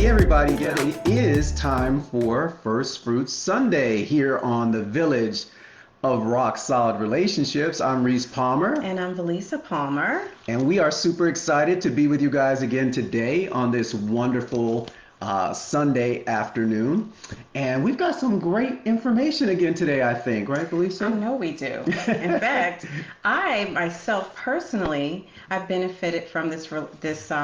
Hey everybody, it is time for First Fruits Sunday here on the Village of Rock Solid Relationships. I'm Reese Palmer, And I'm VaLisa Palmer. and we are super excited to be with you guys again today on this wonderful Sunday afternoon. And we've got some great information again today, I think, right, I VaLisa? know we do. In fact, I myself personally, I've benefited from this We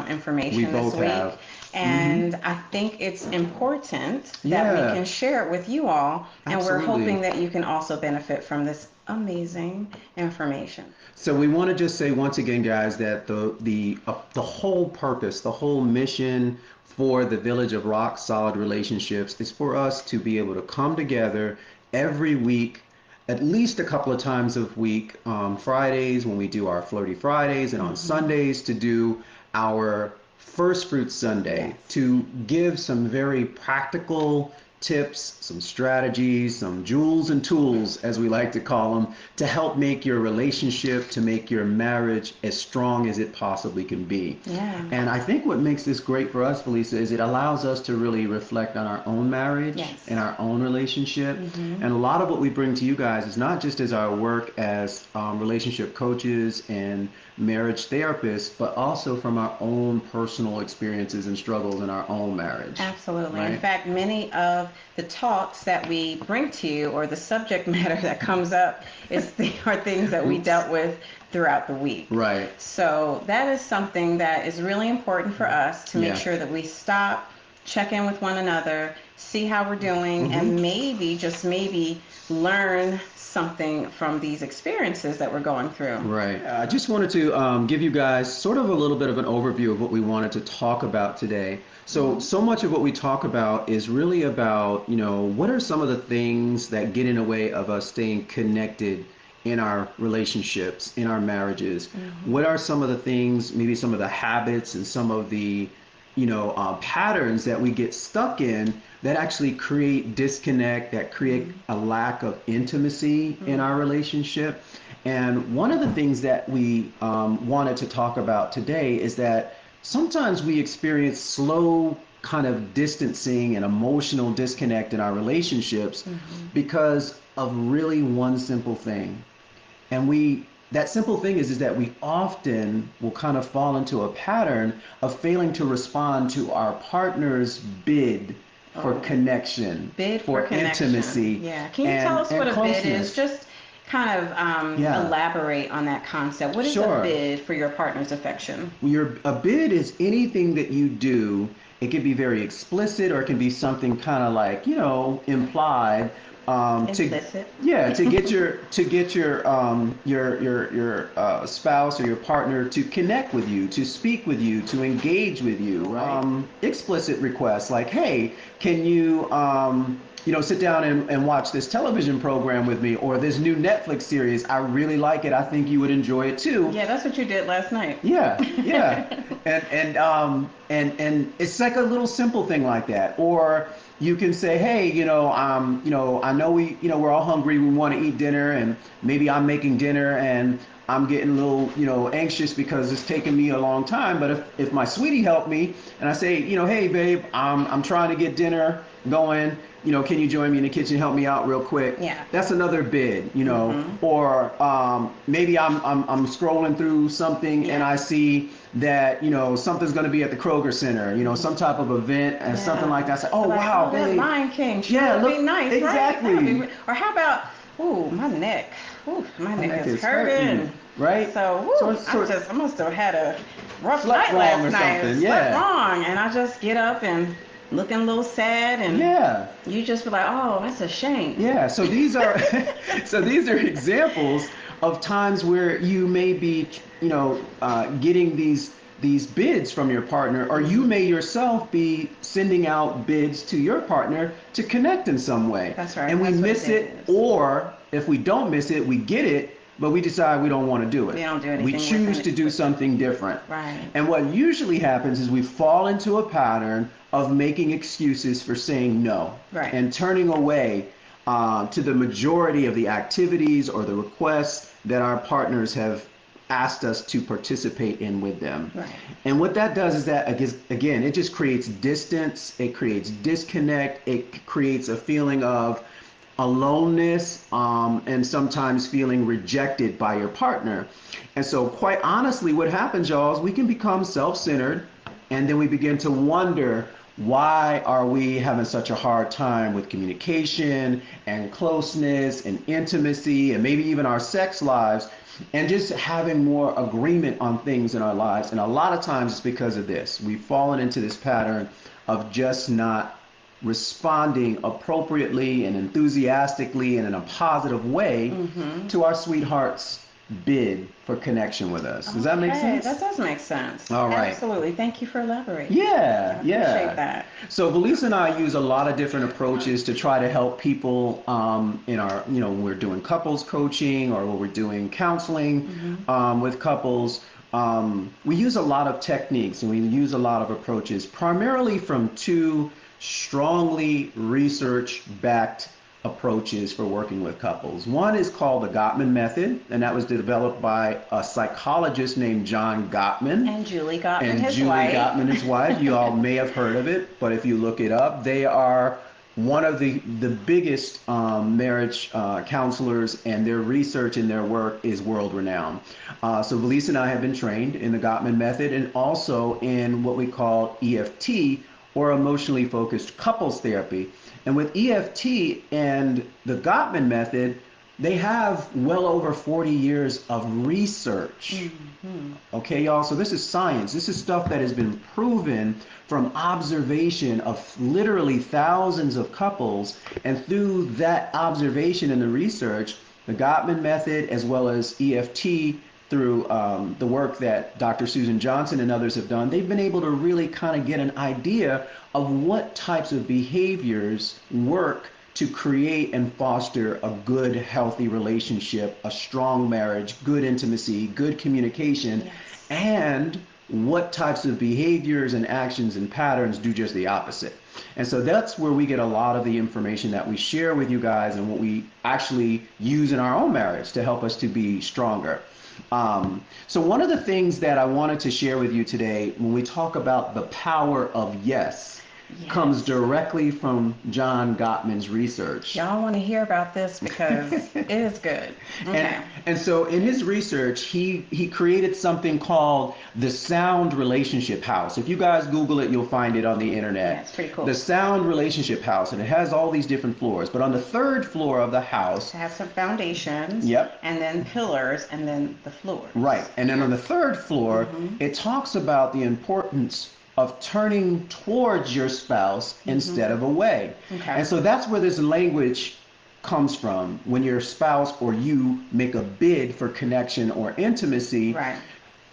information this both week, have. and I think it's important that we Yeah, can share it with you all, and we're absolutely. hoping that you can also benefit from this amazing information. So we want to just say once again, guys, that the whole purpose, the whole mission for the Village of Rock Solid Relationships is for us to be able to come together every week, at least a couple of times a week, Fridays when we do our Flirty Fridays, and on Hmm. Sundays to do our First Fruit Sunday, Yes. to give some very practical tips, some strategies, some jewels and tools, as we like to call them, to help make your relationship, to make your marriage as strong as it possibly can be. Yeah. And I think what makes this great for us, VaLisa, is it allows us to really reflect on our own marriage and Yes. our own relationship. Hmm. And a lot of what we bring to you guys is not just as our work as relationship coaches and marriage therapists, but also from our own personal experiences and struggles in our own marriage, Absolutely. In right? fact, many of the talks that we bring to you or the subject matter that comes up are things that we Oops. dealt with throughout the week. Right. So that is something that is really important for us to make Yeah. sure that we stop, check in with one another, see how we're doing, Hmm. and maybe, just maybe, learn something from these experiences that we're going through. Right. I just wanted to give you guys sort of a little bit of an overview of what we wanted to talk about today. So much of what we talk about is really about, what are some of the things that get in the way of us staying connected in our relationships, in our marriages? Hmm. What are some of the things, maybe some of the habits and some of the, patterns that we get stuck in that actually create disconnect, that create Hmm. a lack of intimacy in Hmm. our relationship? And one of the things that we wanted to talk about today is that sometimes we experience slow kind of distancing and emotional disconnect in our relationships Hmm. because of really one simple thing. And that simple thing is that we often will kind of fall into a pattern of failing to respond to our partner's bid for Oh, connection, bid for for connection. intimacy, Yeah. Can you tell and us what and a bid is? closeness. Just kind of Yeah, elaborate on that concept. What is a sure. bid for your partner's affection? A bid is anything that you do. It can be very explicit, or it can be something kind of like, implied, to Implicit. yeah, to get your spouse or your partner to connect with you, to speak with you, to engage with you. Right. Explicit requests like, hey, can you sit down and watch this television program with me, or this new Netflix series? I really like it. I think you would enjoy it too. Yeah, that's what you did last night. Yeah, yeah, and it's like a little simple thing like that. Or you can say, hey, I know we're all hungry. We want to eat dinner, and maybe I'm making dinner, and I'm getting a little, anxious because it's taking me a long time. But if my sweetie helped me, and I say, hey, babe, I'm trying to get dinner going. Can you join me in the kitchen, help me out real quick? Yeah. That's another bid, Mm-hmm. or maybe I'm scrolling through something and Yeah. I see that, something's going to be at the Kroger Center, some Mm-hmm. type of event and something Yeah. like that. I say, So oh, like, wow, oh, that babe. Lion King Yeah, sure would be look, nice, right? That would be. exactly. Or how about, ooh, my neck. Ooh, my My neck neck is is hurting, hurting. right? So, So woo, it's sort of I must have had a rough slept night wrong last or night and something. slept Yeah, wrong, and I just get up and looking a little sad, and yeah. you just be like, oh, that's a shame. Yeah, so these are so these are examples of times where you may be, getting these bids from your partner, or you Hmm. may yourself be sending out bids to your partner to connect in some way, That's right. and we That's what a miss bid it, is. or if we don't miss it, we get it, but we decide we don't want to do We it. don't do We anything with choose to it do with it. something different. Right. And what usually happens is we fall into a pattern of making excuses for saying no Right. and turning away to the majority of the activities or the requests that our partners have asked us to participate in with them. Right. And what that does is that, again, it just creates distance, it creates disconnect, it creates a feeling of aloneness, and sometimes feeling rejected by your partner. And so, quite honestly, what happens, y'all, is we can become self-centered, and then we begin to wonder, why are we having such a hard time with communication and closeness and intimacy and maybe even our sex lives, and just having more agreement on things in our lives? And a lot of times it's because of this. We've fallen into this pattern of just not responding appropriately and enthusiastically and in a positive way to our sweetheart's bid for connection with us. Does that make sense? That does make sense. All right. Absolutely. Thank you for elaborating. Yeah, I appreciate that. So VaLisa and I use a lot of different approaches to try to help people in our, when we're doing couples coaching or when we're doing counseling with couples. We use a lot of techniques and we use a lot of approaches, primarily from two strongly research-backed approaches for working with couples. One is called the Gottman method, and that was developed by a psychologist named John Gottman. And Julie Gottman, and his Julie wife. Gottman, his wife. You all may have heard of it, but if you look it up, they are one of the biggest marriage counselors, and their research and their work is world renowned. So VaLisa and I have been trained in the Gottman method and also in what we call EFT, or emotionally focused couples therapy. And with EFT and the Gottman method, they have well over 40 years of research. Okay, y'all, so this is science. This is stuff that has been proven from observation of literally thousands of couples. And through that observation and the research, the Gottman method as well as EFT, through the work that Dr. Susan Johnson and others have done, they've been able to really kind of get an idea of what types of behaviors work to create and foster a good, healthy relationship, a strong marriage, good intimacy, good communication, Yes. and what types of behaviors and actions and patterns do just the opposite. And so that's where we get a lot of the information that we share with you guys and what we actually use in our own marriage to help us to be stronger. So one of the things that I wanted to share with you today when we talk about the power of yes, comes directly from John Gottman's research. Y'all want to hear about this because it is good. Okay. And so in his research, he created something called the Sound Relationship House. If you guys Google it, you'll find it on the internet. Yeah, it's pretty cool. The Sound Relationship House, and it has all these different floors. But on the third floor of the house, It has some foundations. Yep. And then pillars, and then the floors. right, and then on the third floor, it talks about the importance of turning towards your spouse instead of away. Okay. And so that's where this language comes from. When your spouse or you make a bid for connection or intimacy, Right.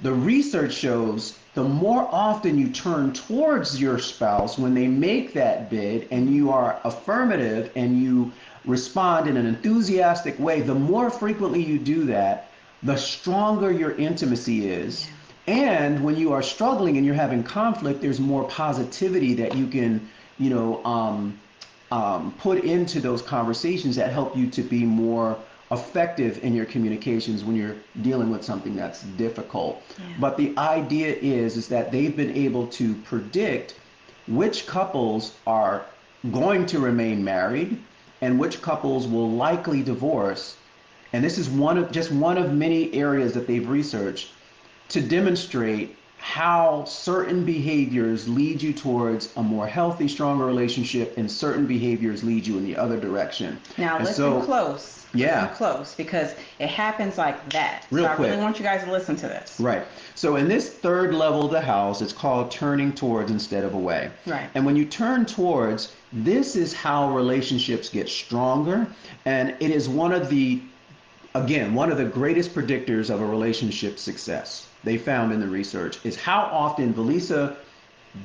the research shows the more often you turn towards your spouse when they make that bid and you are affirmative and you respond in an enthusiastic way, the more frequently you do that, the stronger your intimacy is. And when you are struggling and you're having conflict, there's more positivity that you can, put into those conversations that help you to be more effective in your communications when you're dealing with something that's difficult. Yeah. But the idea is that they've been able to predict which couples are going to remain married and which couples will likely divorce. And this is just one of many areas that they've researched to demonstrate how certain behaviors lead you towards a more healthy, stronger relationship, and certain behaviors lead you in the other direction. Now And listen close. Yeah. Listen close, because it happens like that. Real so I quick. really want you guys to listen to this. Right. So in this third level of the house, it's called turning towards instead of away. Right. And when you turn towards, this is how relationships get stronger. And it is one of the greatest predictors of a relationship success. They found in the research is how often VaLisa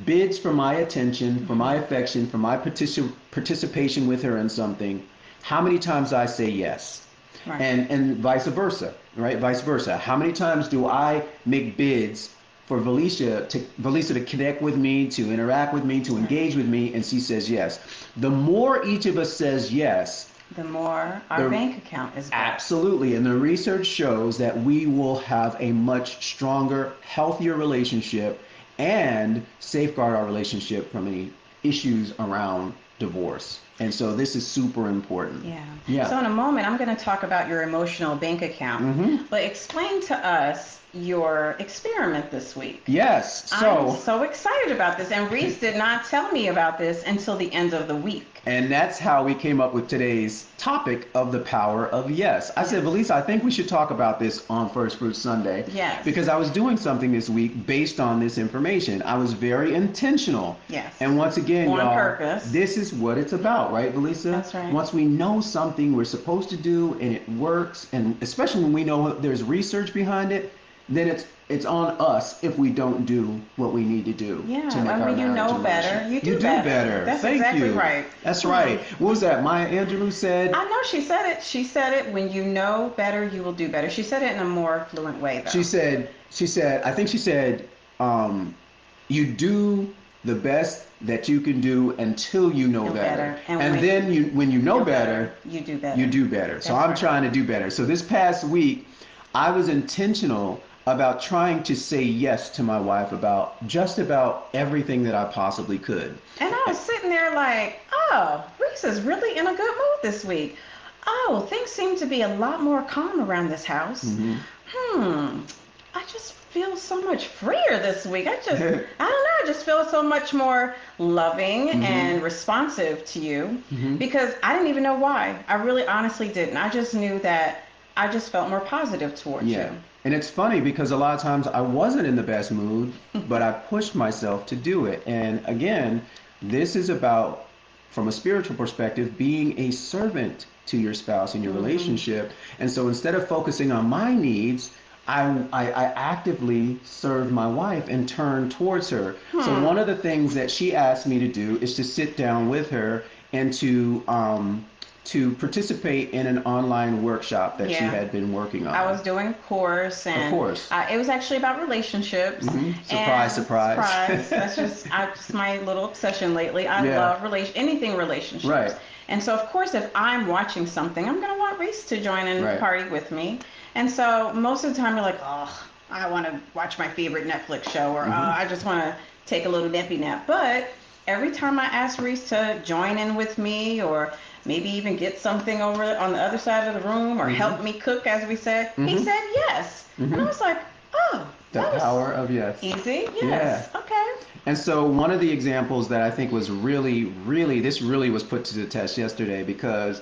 bids for my attention, for my affection, for my participation with her in something, how many times I say yes. Right. And vice versa, right? Vice versa. How many times do I make bids for VaLisa to connect with me, to interact with me, to engage with me, and she says yes. The more each of us says yes, the more our The, bank account is blessed. absolutely. And the research shows that we will have a much stronger, healthier relationship and safeguard our relationship from any issues around divorce. And so this is super important. Yeah. Yeah. So in a moment, I'm going to talk about your emotional bank account. Mm-hmm. But explain to us your experiment this week. Yes. I'm so excited about this. And Reese did not tell me about this until the end of the week. And that's how we came up with today's topic of the power of yes. I said, VaLisa, I think we should talk about this on First Fruit Sunday. Yes. Because I was doing something this week based on this information. I was very intentional. Yes. And once again, On y'all, purpose. this is what it's about, right, VaLisa? That's right. Once we know something we're supposed to do and it works, and especially when we know there's research behind it, then it's on us if we don't do what we need to do. Yeah, to make our when you marriage know a better, relationship. you do better. better. That's Thank exactly you. right. That's right. What was that? Maya Angelou said. I know she said it. She said it. When you know better, you will do better. She said it in a more fluent way, though. She said. I think she said, you do the best that you can do until you know better. And then when you know better, you do better. You do better. So That's I'm right. trying to do better. So this past week, I was intentional about trying to say yes to my wife about just about everything that I possibly could. And I was sitting there like, oh, Reese is really in a good mood this week. Oh, things seem to be a lot more calm around this house. I just feel so much freer this week. I don't know, I just feel so much more loving and responsive to you because I didn't even know why. I really honestly didn't. I just knew that I just felt more positive towards you. And it's funny because a lot of times I wasn't in the best mood, but I pushed myself to do it. And again, this is about, from a spiritual perspective, being a servant to your spouse in your relationship. And so instead of focusing on my needs, I actively serve my wife and turn towards her. So one of the things that she asked me to do is to sit down with her and to participate in an online workshap that she had been working on. I was doing a course, and of course. It was actually about relationships. Surprise, surprise. That's just my little obsession lately. I love anything relationships. Right. And so, of course, if I'm watching something, I'm going to want Reese to join in the party with me. And so most of the time you're like, oh, I want to watch my favorite Netflix show, or I just want to take a little nappy nap. But every time I ask Reese to join in with me, or maybe even get something over on the other side of the room, or help me cook, as we said, he said yes. And I was like, oh, the power of yes. Easy, yes. Yeah. Okay. And so one of the examples that I think was really was put to the test yesterday, because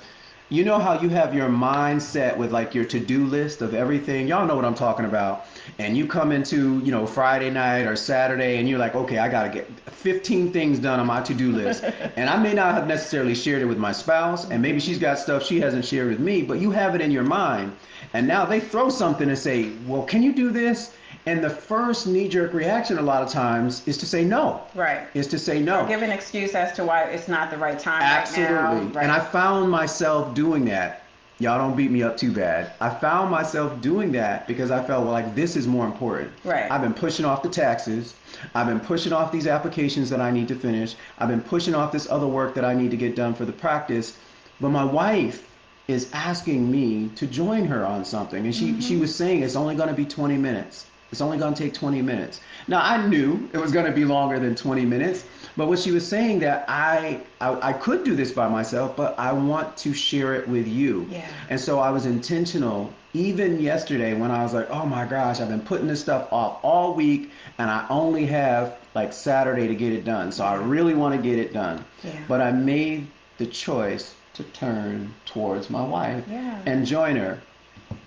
you know how you have your mind set with like your to-do list of everything. Y'all know what I'm talking about. And you come into, Friday night or Saturday and you're like, okay, I got to get 15 things done on my to-do list. And I may not have necessarily shared it with my spouse, and maybe she's got stuff she hasn't shared with me, but you have it in your mind. And now they throw something and say, well, can you do this? And the first knee-jerk reaction a lot of times is to say no. Right. Is to say no. Or give an excuse as to why it's not the right time Absolutely. right now. Right. And I found myself doing that. Y'all don't beat me up too bad. I found myself doing that because I felt, well, like, this is more important. Right. I've been pushing off the taxes. I've been pushing off these applications that I need to finish. I've been pushing off this other work that I need to get done for the practice. But my wife is asking me to join her on something. And she was saying it's only going to be 20 minutes. It's only going to take 20 minutes. Now, I knew it was going to be longer than 20 minutes, but what she was saying that I could do this by myself, but I want to share it with you. Yeah. And so I was intentional, even yesterday when I was like, oh my gosh, I've been putting this stuff off all week, and I only have like Saturday to get it done. So I really want to get it done. Yeah. But I made the choice to turn towards my wife and join her.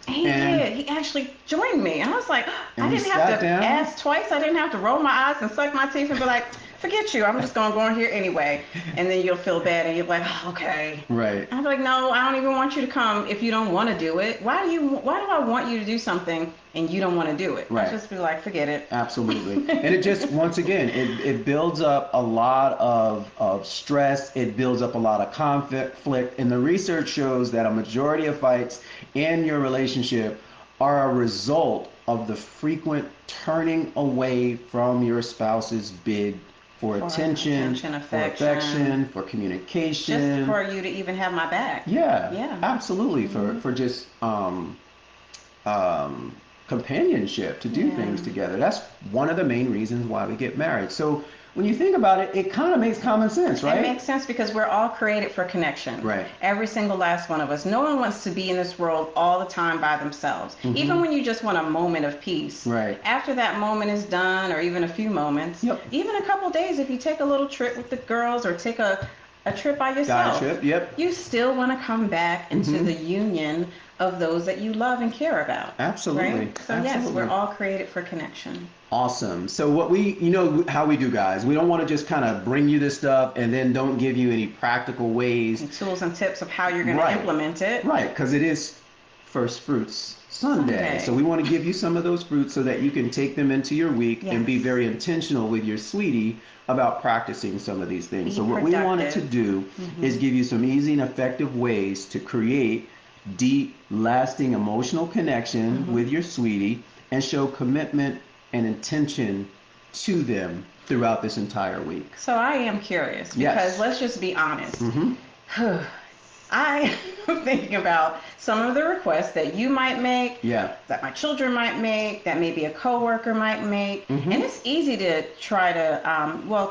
He did. He actually joined me. And I was like, I didn't have to down. ask twice. I didn't have to roll my eyes and suck my teeth and be like, forget you. I'm just going to go in here anyway. And then you'll feel bad and you're like, oh, okay. Right. I'm like, no, I don't even want you to come if you don't want to do it. Why do I want you to do something and you don't want to do it? Right. I just be like, forget it. Absolutely. And it just, once again, it builds up a lot of stress. It builds up a lot of conflict. And the research shows that a majority of fights in your relationship are a result of the frequent turning away from your spouse's big for attention, attention, for affection, affection, for just communication. for you to even have my back. Yeah, Yeah. absolutely. Hmm. For just um, companionship to do Yeah. things together. That's one of the main reasons why we get married. So when you think about it, it kind of makes common sense, It right? makes sense because we're all created for connection. Right. Every single last one of us. No one wants to be in this world all the time by themselves. Even Mm-hmm. when you just want a moment of peace. Right. After that moment is done, or even a few moments, Yep. even a couple days, if you take a little trip with the girls or take a trip by Guy yourself, trip. Yep. you still want to come back into Mm-hmm. the union of those that you love and care about. Absolutely. Right? So, yes, we're Absolutely. all created for connection. Awesome. So what you know how we do, guys. We don't want to just kind of bring you this stuff and then don't give you any practical ways. And tools and tips of how you're going to Right. implement it. Right, because it is First Fruits Sunday. So Sunday. we want to give you some of those fruits so that you can take them into your week and be Yes. very intentional with your sweetie about practicing some of these things. Be So what we wanted to productive. do is give you some easy and effective ways to create deep, lasting emotional connection with your sweetie and show commitment and intention to them throughout this entire week. So I am curious Yes. because let's just be honest. Mm-hmm. I am thinking about some of the requests that you might make, Yeah. that my children might make, that maybe a coworker might make, Mhm. and it's easy to try to,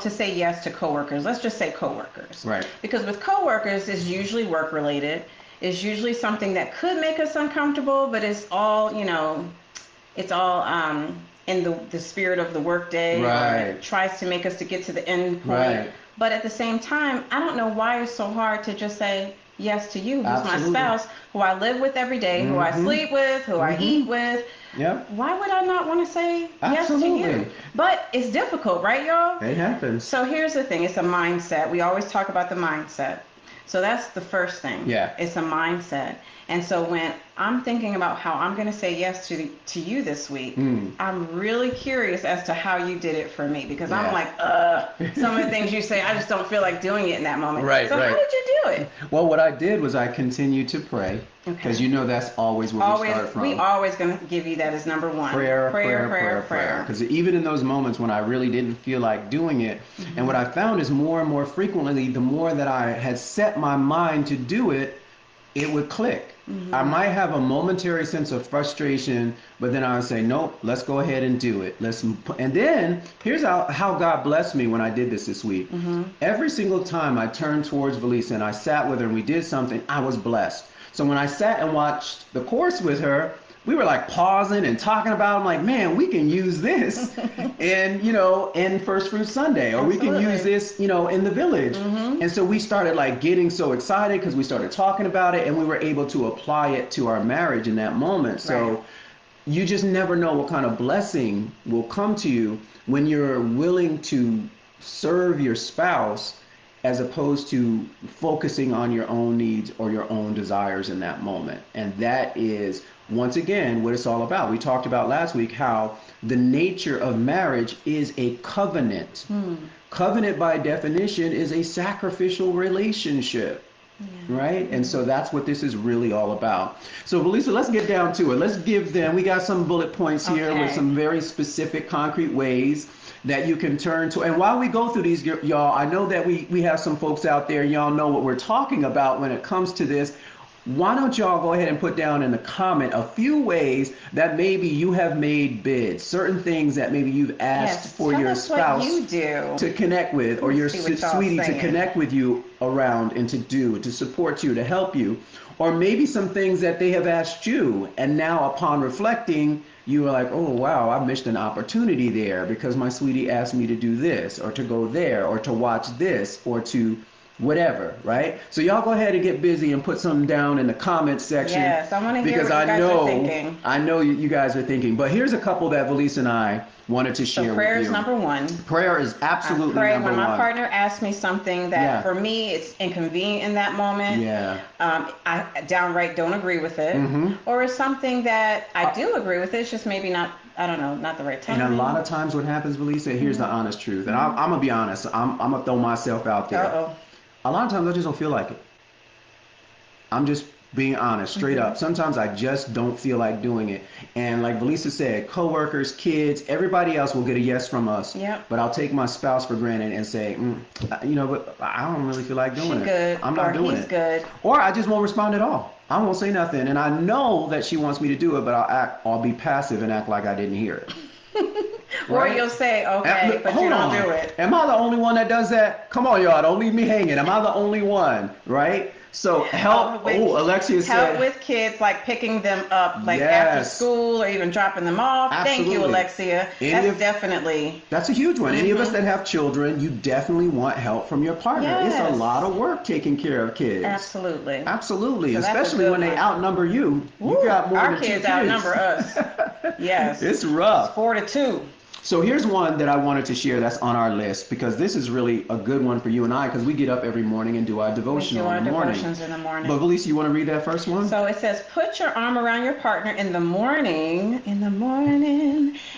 to say yes to coworkers. Let's just say coworkers, Right. because with coworkers, it's usually work related. It's usually something that could make us uncomfortable, but it's all, it's all in the spirit of the workday, or Right. it tries to make us to get to the end point. Right. But at the same time, I don't know why it's so hard to just say yes to you, who's Absolutely. my spouse, who I live with every day, who I Mhm. sleep with, who I Mhm. eat with. Yep. Why would I not want to say yes to Absolutely. you? But it's difficult, right, y'all? It happens. So here's the thing, it's a mindset. We always talk about the mindset. So that's the first thing. Yeah. It's a mindset. And so when I'm thinking about how I'm going to say yes to you this week, I'm really curious as to how you did it for me, because I'm Yeah. like, some of the things you say, I just don't feel like doing it in that moment. Right, so right. how did you do it? Well, what I did was I continued to pray, because Okay. that's always where we start from. We always going to give you that as number one. Prayer. Because even in those moments when I really didn't feel like doing it, and what I found is more and more frequently, the more that I had set my mind to do it, it would click. I might have a momentary sense of frustration, but then I would say, nope, let's go ahead and do it. And then here's how God blessed me when I did this week. Every single time I turned towards VaLisa and I sat with her and we did something, I was blessed. So when I sat and watched the course with her, we were like pausing and talking about, I'm like, man, we can use this in First Fruit Sunday, or we can use this, in the village. And so we started like getting so excited because we started talking about it and we were able to apply it to our marriage in that moment. So Right. you just never know what kind of blessing will come to you when you're willing to serve your spouse as opposed to focusing on your own needs or your own desires in that moment. And that is, once again, what it's all about. We talked about last week how the nature of marriage is a covenant. Covenant, by definition, is a sacrificial relationship. Right? And so that's what this is really all about. So, VaLisa, let's get down to it. Let's give them, we got some bullet points here with Okay. some very specific, concrete ways that you can turn to. And while we go through these, y'all, I know that we have some folks out there, y'all know what we're talking about when it comes to this. Why don't y'all go ahead and put down in the comment a few ways that maybe you have made bids, certain things that maybe you've asked Yes, for tell your us spouse what you do. to connect with, or your See what y'all sweetie to saying. connect with you around and to do, to support you, to help you. Or maybe some things that they have asked you, and now upon reflecting, you are like, oh wow, I missed an opportunity there because my sweetie asked me to do this, or to go there, or to watch this, or to whatever, right? So y'all go ahead and get busy and put something down in the comments section. Yes, I want to hear because what you guys are thinking. I know you guys are thinking. But here's a couple that VaLisa and I wanted to share So with prayer you. is number one. Prayer is absolutely I pray number when my one. partner asks me something that Yeah. for me it's inconvenient in that moment. Yeah. I downright don't agree with it. Or it's something that I do agree with. It's just maybe not, I don't know, not the right time. And a lot of times what happens, VaLisa, here's the honest truth. And I'm going to be honest. I'm going to throw myself out there. Uh-oh. A lot of times I just don't feel like it. I'm just Being honest, straight up. Sometimes I just don't feel like doing it. And like VaLisa said, coworkers, kids, everybody else will get a yes from us. Yep. But I'll take my spouse for granted and say, but I don't really feel like doing She it. good. I'm not or doing he's it. good. Or I just won't respond at all. I won't say nothing. And I know that she wants me to do it, but I'll be passive and act like I didn't hear it. Or Right? you'll say, okay, but you Hold don't on. do it. Am I the only one that does that? Come on, y'all. Don't leave me hanging. Am I the only one? Right? So help. Alexia said. Help with kids, like picking them up, like after Yes. school or even dropping them off. Thank you, Absolutely. Alexia. Definitely. That's a huge one. Any of us that have children, you definitely want help from your partner. It's a Yes. lot of work taking care of kids. Absolutely. Absolutely. So that's a Especially good when they one. outnumber you. You Woo, got more our than two kids kids. outnumber us. Yes. It's rough. 4-2. So here's one that I wanted to share that's on our list because this is really a good one for you and I because we get up every morning and do our devotional We do our in the morning. devotions in the morning. But VaLisa, you want to read that first one? So it says, put your arm around your partner in the morning,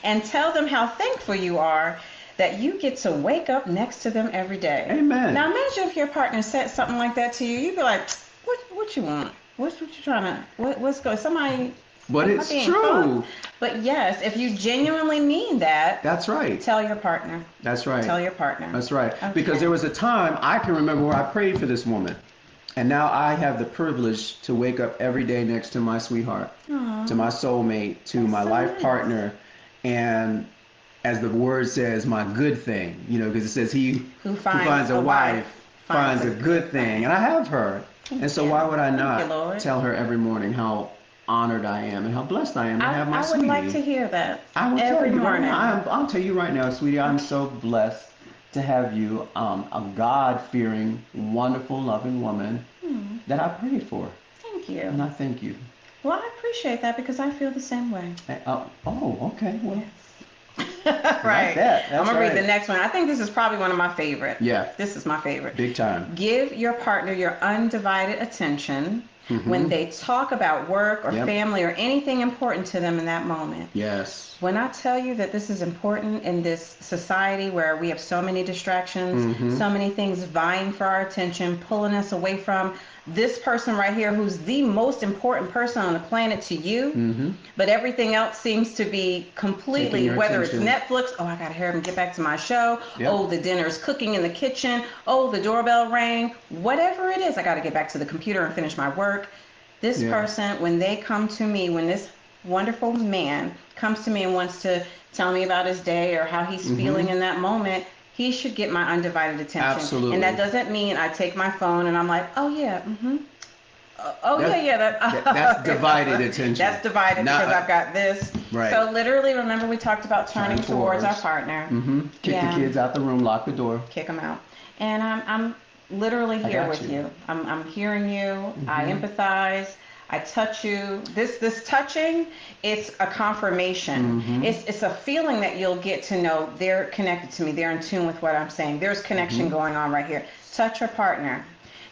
and tell them how thankful you are that you get to wake up next to them every day. Amen. Now imagine if your partner said something like that to you. You'd be like, what you want? What you trying to, what's going, somebody... But am I it's being true. fun? But yes, if you genuinely mean that, That's right. tell your partner. That's right. Tell your partner. That's right. Okay. Because there was a time I can remember where I prayed for this woman. And now I have the privilege to wake up every day next to my sweetheart, Aw. to my soulmate, to That's my so life nice. partner, and as the word says, my good thing, because it says he Who finds a wife finds a good thing. And I have her. And so you. why would I Thank not you, Lord. tell her every morning how honored I am and how blessed I am to have my I would sweetie? like to hear that I will every tell you morning. right now. I'll tell you right now, sweetie. I'm so blessed to have you, a God-fearing, wonderful, loving woman that I prayed for, Thank you. and I thank you. Well, I appreciate that because I feel the same way. Okay. Well, Right. that. I'm That's going to read right. the next one. I think this is probably one of my favorite. Yeah. This is my favorite. Big time. Give your partner your undivided attention when they talk about work or Yep. family or anything important to them in that moment. Yes. When I tell you that this is important in this society where we have so many distractions, so many things vying for our attention, pulling us away from this person right here who's the most important person on the planet to you, but everything else seems to be completely, Taking your whether attention. it's Netflix, oh, I gotta hurry and get back to my show, Yep. oh, the dinner's cooking in the kitchen, oh, the doorbell rang, whatever it is, I gotta get back to the computer and finish my work. This Yeah. person, when they come to me, when this wonderful man comes to me and wants to tell me about his day or how he's feeling in that moment, he should get my undivided attention. Absolutely. And that doesn't mean I take my phone and I'm like, oh yeah, That's divided attention. That's divided Not- because I've got this. Right. So literally, remember we talked about turning Turn towards our towards. partner. Kick Yeah. the kids out the room, lock the door. Kick them out. And I'm literally I here got with you. you. I'm hearing you. I empathize. I touch you. This touching, it's a confirmation. It's a feeling that you'll get to know they're connected to me. They're in tune with what I'm saying. There's connection going on right here. Touch your partner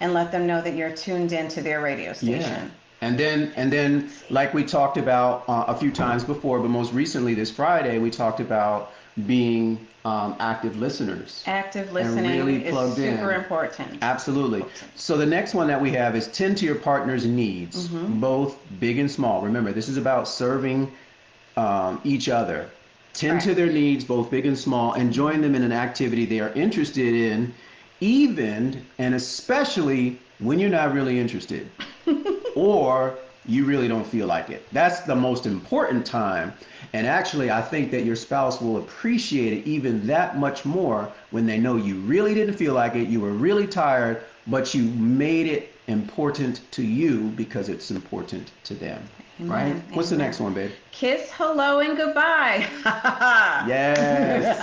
and let them know that you're tuned into their radio station. Yeah. And then, like we talked about a few times before, but most recently this Friday, we talked about being active listeners. Active listening really is plugged in. super important. Absolutely. So the next one that we have is tend to your partner's needs, both big and small. Remember, this is about serving each other. Tend to Right. their needs, both big and small, and join them in an activity they are interested in, even and especially when you're not really interested or you really don't feel like it. That's the most important time. And actually, I think that your spouse will appreciate it even that much more when they know you really didn't feel like it, you were really tired, but you made it important to you because it's important to them. Right? Amen. What's the Amen. next one, babe? Kiss, hello, and goodbye. Yes.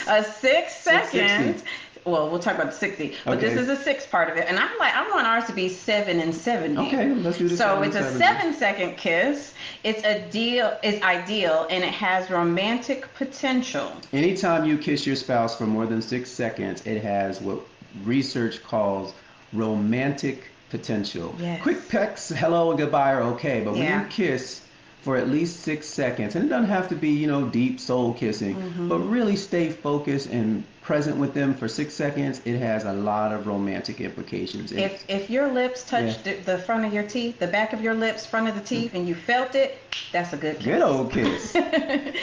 A 6-second. 660. Well, we'll talk about the 60, but Okay. this is a 6 part of it. And I want ours to be 7 and 70. Okay, let's do the So 7 it's a and 70. 7-second kiss. It's ideal, and it has romantic potential. Anytime you kiss your spouse for more than 6 seconds, it has what research calls romantic potential. Yes. Quick pecks, hello and goodbye are okay, but when Yeah. you kiss for at least 6 seconds, and it doesn't have to be, deep soul kissing, but really stay focused and present with them for 6 seconds, it has a lot of romantic implications. If your lips touch the front of your teeth, the back of your lips, front of the teeth, and you felt it, that's a good kiss. Good old kiss.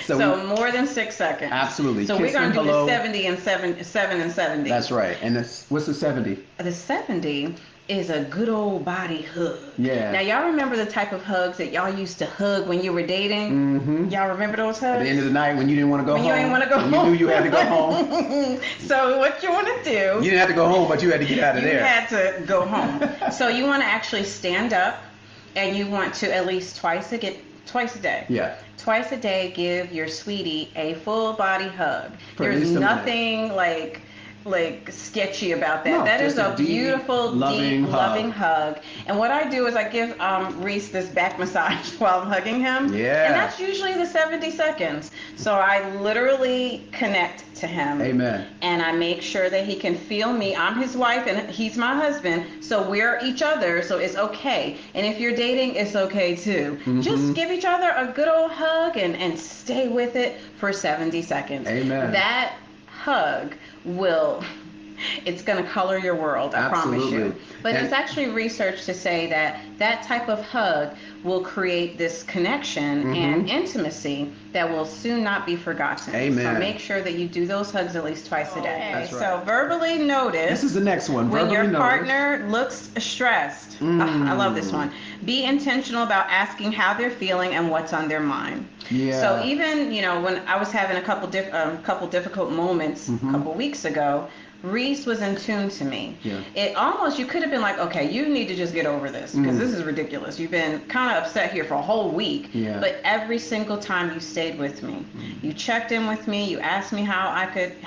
So more than 6 seconds. Absolutely. So we're going to do the 70 and 7 and 70. That's right. And what's the 70? The 70 is a good old body hug. Yeah. Now, y'all remember the type of hugs that y'all used to hug when you were dating? Mm-hmm. Y'all remember those hugs? At the end of the night when you didn't want to go home. When you didn't want to go home. You knew you had to go home. So what you want to do... You didn't have to go home, but you had to get out of there. You had to go home. So you want to actually stand up, and you want to at least twice a day. Yeah. Twice a day, give your sweetie a full body hug. For at There's least a nothing like sketchy about that. No, That is just a beautiful, loving loving hug. And what I do is I give Reese this back massage while I'm hugging him. Yeah. And that's usually the 70 seconds. So I literally connect to him. Amen. And I make sure that he can feel me. I'm his wife and he's my husband. So we're each other. So it's okay. And if you're dating, it's okay too. Mm-hmm. Just give each other a good old hug and stay with it for 70 seconds. Amen. That hug it's going to color your world, I promise you. But it's actually research to say that that type of hug will create this connection and intimacy that will soon not be forgotten. Amen. So make sure that you do those hugs at least twice a day. That's right. So verbally notice. This is the next one. When Verbally your notice. partner looks stressed. I love this one. Be intentional about asking how they're feeling and what's on their mind. Yeah. So even, when I was having a couple difficult moments a couple weeks ago, Reese was in tune to me. Yeah. It almost, you could have been like, okay, you need to just get over this because this is ridiculous. You've been kind of upset here for a whole week. Yeah. But every single time you stayed with me, you checked in with me, you asked me how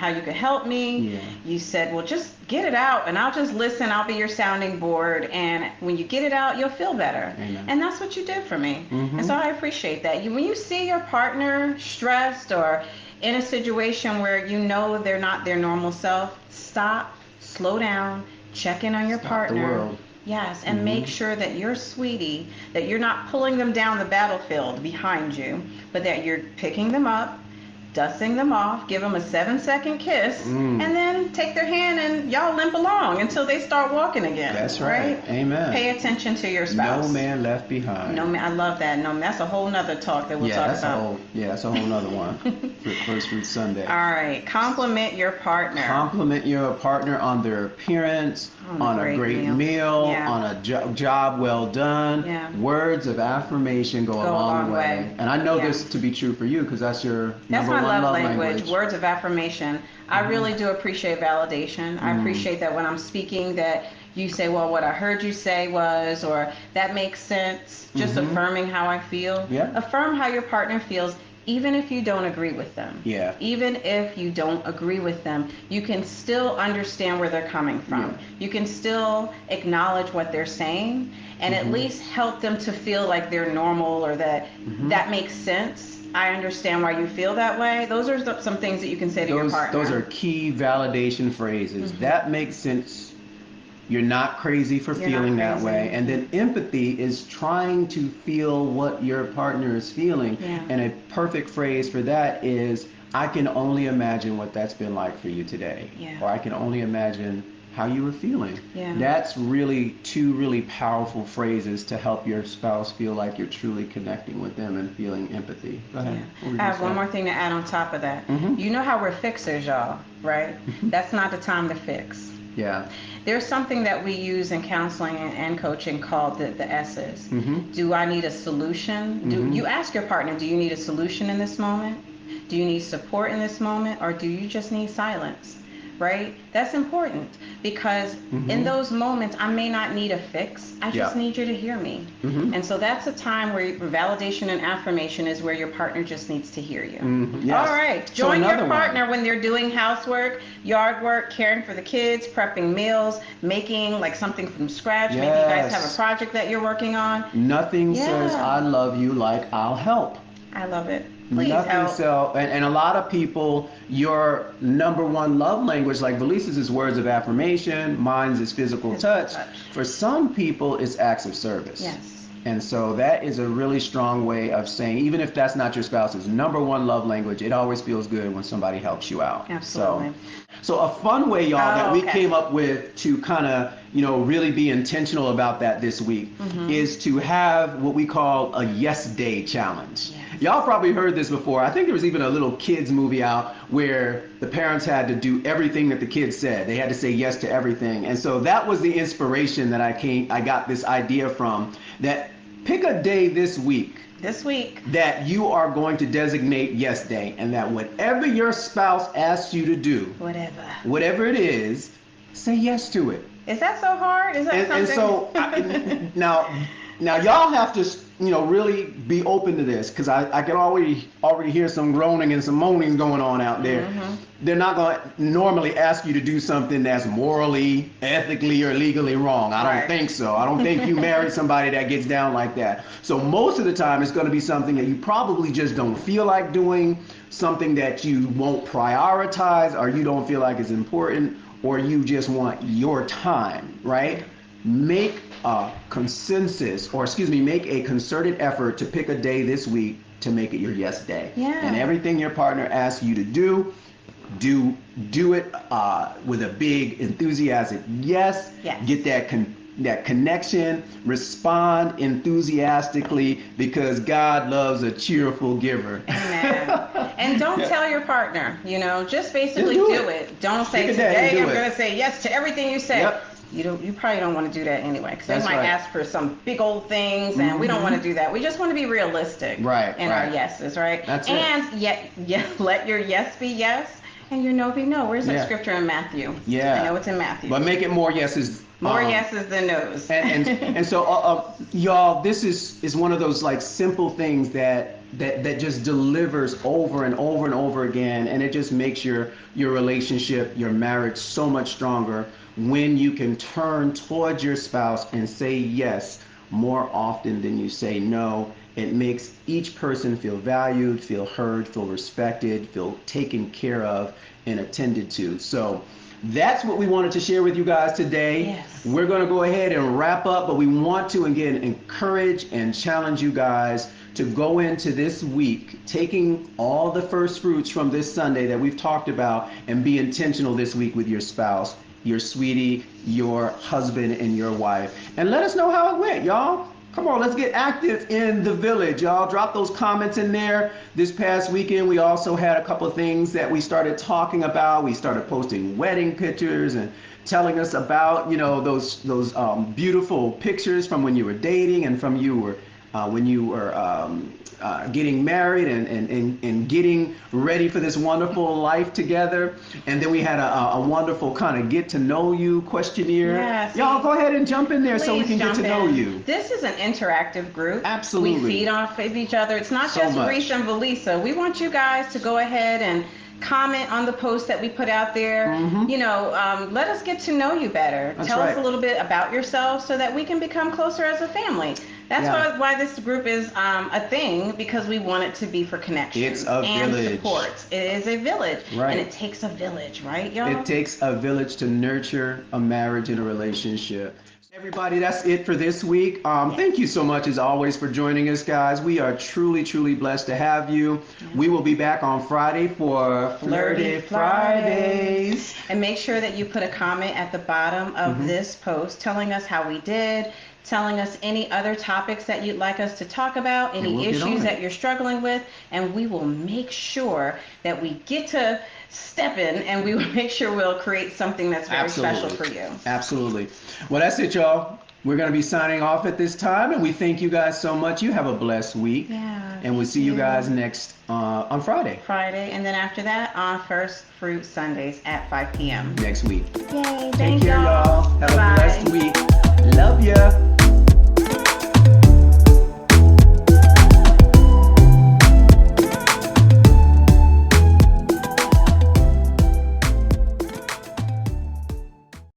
you could help me. Yeah. You said, well, just get it out and I'll just listen. I'll be your sounding board. And when you get it out, you'll feel better. Amen. And that's what you did for me. And so I appreciate that. When you see your partner stressed or in a situation where you know they're not their normal self, stop, slow down, check in on your partner. The world. Yes, and make sure that your sweetie, that you're not pulling them down the battlefield behind you, but that you're picking them up, dusting them off, give them a 7-second kiss, and then take their hand and y'all limp along until they start walking again. That's right. Amen. Pay attention to your spouse. No man left behind. No man, I love that. No, that's a whole nother talk that we'll talk about. That's a whole nother one. First Fruit Sunday. All right. Compliment your partner. Compliment your partner on their appearance, on a great meal, on a job well done. Yeah. Words of affirmation go a long way. And I know this to be true for you because that's your number one love language. Words of affirmation. I really do appreciate validation. I appreciate that when I'm speaking that you say, well, what I heard you say was, or that makes sense. Just affirming how I feel. Yeah. Affirm how your partner feels. Even if you don't agree with them. Yeah. Even if you don't agree with them, you can still understand where they're coming from. Yeah. You can still acknowledge what they're saying and at least help them to feel like they're normal or that that makes sense. I understand why you feel that way. Those are some things that you can say to your partner. Those are key validation phrases. That makes sense. You're not crazy for feeling that way. And then empathy is trying to feel what your partner is feeling. Yeah. And a perfect phrase for that is, I can only imagine what that's been like for you today. Yeah. Or I can only imagine how you were feeling. Yeah. That's really two really powerful phrases to help your spouse feel like you're truly connecting with them and feeling empathy. Go ahead. Yeah. I have one more thing to add on top of that. You know how we're fixers, y'all, right? That's not the time to fix. Yeah. There's something that we use in counseling and coaching called the S's. Do I need a solution? Do you ask your partner, do you need a solution in this moment? Do you need support in this moment? Or do you just need silence? Right? That's important because in those moments, I may not need a fix. I just need you to hear me. And so that's a time where validation and affirmation is where your partner just needs to hear you. Yes. All right. Join your partner when they're doing housework, yard work, caring for the kids, prepping meals, making like something from scratch. Maybe you guys have a project that you're working on. Nothing says I love you like I'll help. I love it. Please help. So, and a lot of people, your number one love language, like VaLisa's, is words of affirmation. Mine's is physical touch. For some people, it's acts of service. Yes. And so that is a really strong way of saying, even if that's not your spouse's number one love language, it always feels good when somebody helps you out. Absolutely. So a fun way, y'all, that Oh, we okay. came up with to kind of, really be intentional about that this week is to have what we call a yes day challenge. Yes. Y'all probably heard this before. I think there was even a little kids movie out where the parents had to do everything that the kids said. They had to say yes to everything. And so that was the inspiration that I got this idea from, that pick a day this week that you are going to designate yes day, and that whatever your spouse asks you to do, whatever it is, say yes to it. Is that so hard? Is that And something? so now y'all have to really be open to this, because I can already hear some groaning and some moaning going on out there. They're not going to normally ask you to do something that's morally, ethically, or legally wrong. I don't think so. I don't think you married somebody that gets down like that. So most of the time it's going to be something that you probably just don't feel like doing, something that you won't prioritize, or you don't feel like is important, or you just want your time, right? Make a concerted effort to pick a day this week to make it your yes day. Yeah. And everything your partner asks you to do it with a big enthusiastic yes. Get that connection, respond enthusiastically, because God loves a cheerful giver. Amen. And don't tell your partner, just basically Just do it. Don't say, today I'm going to say yes to everything you say. Yep. You probably don't want to do that anyway, because they That's might right. ask for some big old things, and we don't want to do that. We just want to be realistic in our yeses, right? That's and yet let your yes be yes and your no be no. Where's that scripture in Matthew? Yeah. I know it's in Matthew. But make it more yeses. More yeses than no's. And so, y'all, this is one of those like simple things that just delivers over and over and over again, and it just makes your relationship, your marriage, so much stronger when you can turn towards your spouse and say yes more often than you say no. It makes each person feel valued, feel heard, feel respected, feel taken care of and attended to. So that's what we wanted to share with you guys today. Yes. We're going to go ahead and wrap up, but we want to again encourage and challenge you guys to go into this week taking all the first fruits from this Sunday that we've talked about, and be intentional this week with your spouse, your sweetie, your husband, and your wife. And let us know how it went, y'all. Come on, let's get active in the village, y'all. Drop those comments in there. This past weekend, we also had a couple of things that we started talking about. We started posting wedding pictures and telling us about, those beautiful pictures from when you were dating and from when you were getting married and getting ready for this wonderful life together. And then we had a wonderful kind of get to know you questionnaire. Yes. Y'all go ahead and jump in there so we can get to know you. This is an interactive group. Absolutely. We feed off of each other. It's not So just much. Reese and VaLisa. We want you guys to go ahead and comment on the post that we put out there. Let us get to know you better. That's Tell right. us a little bit about yourself so that we can become closer as a family. That's why this group is a thing, because we want it to be for connection It's a and village. support. It is a village, Right. and it takes a village, right, y'all? It takes a village to nurture a marriage and a relationship. Everybody, that's it for this week. Thank you so much, as always, for joining us, guys. We are truly, truly blessed to have you. We will be back on Friday for Flirty Fridays. And make sure that you put a comment at the bottom of this post telling us how we did, telling us any other topics that you'd like us to talk about, any we'll get on issues it. that you're struggling with, and we will make sure that we get to step in, and we will make sure we'll create something that's very special for you. Absolutely. Well, that's it, y'all. We're going to be signing off at this time, and we thank you guys so much. You have a blessed week. Yeah. And we'll see you guys next on Friday. And then after that on First Fruit Sundays at 5 p.m. Next week. Yay. Take care, y'all. Have a blessed week.